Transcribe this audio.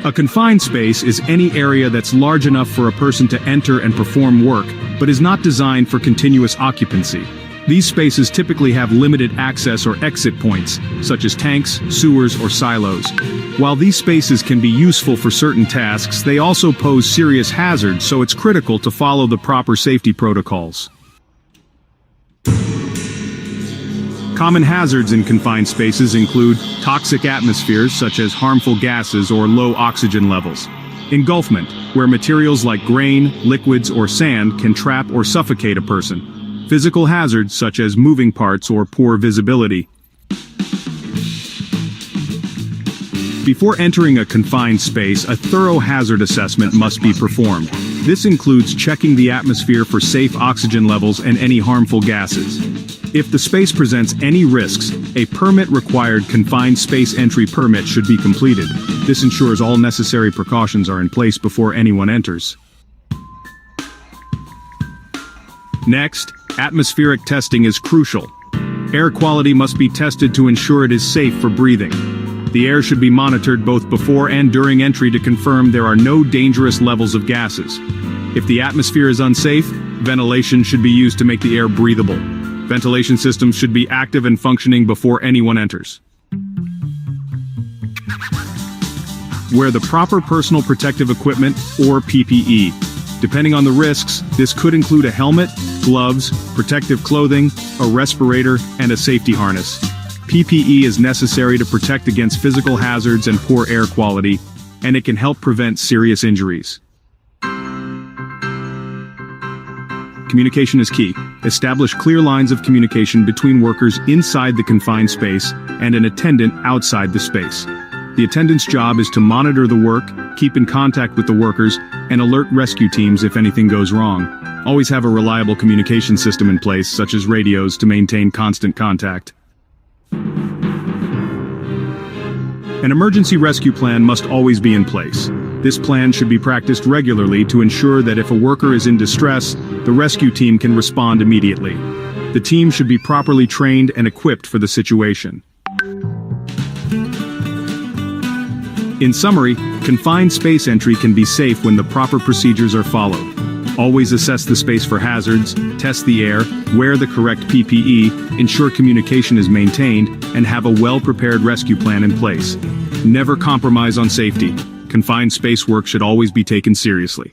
A confined space is any area that's large enough for a person to enter and perform work, but is not designed for continuous occupancy. These spaces typically have limited access or exit points, such as tanks, sewers, or silos. While these spaces can be useful for certain tasks, they also pose serious hazards, so it's critical to follow the proper safety protocols. Common hazards in confined spaces include toxic atmospheres such as harmful gases or low oxygen levels. Engulfment, where materials like grain, liquids, or sand can trap or suffocate a person. Physical hazards such as moving parts or poor visibility. Before entering a confined space, a thorough hazard assessment must be performed. This includes checking the atmosphere for safe oxygen levels and any harmful gases. If the space presents any risks, a permit-required confined space entry permit should be completed. This ensures all necessary precautions are in place before anyone enters. Next, atmospheric testing is crucial. Air quality must be tested to ensure it is safe for breathing. The air should be monitored both before and during entry to confirm there are no dangerous levels of gases. If the atmosphere is unsafe, ventilation should be used to make the air breathable. Ventilation systems should be active and functioning before anyone enters. Wear the proper personal protective equipment, or PPE. Depending on the risks, this could include a helmet, gloves, protective clothing, a respirator, and a safety harness. PPE is necessary to protect against physical hazards and poor air quality, and it can help prevent serious injuries. Communication is key. Establish clear lines of communication between workers inside the confined space and an attendant outside the space. The attendant's job is to monitor the work, keep in contact with the workers, and alert rescue teams if anything goes wrong. Always have a reliable communication system in place, such as radios, to maintain constant contact. An emergency rescue plan must always be in place. This plan should be practiced regularly to ensure that if a worker is in distress, the rescue team can respond immediately. The team should be properly trained and equipped for the situation. In summary, confined space entry can be safe when the proper procedures are followed. Always assess the space for hazards, test the air, wear the correct PPE, ensure communication is maintained, and have a well-prepared rescue plan in place. Never compromise on safety. Confined space work should always be taken seriously.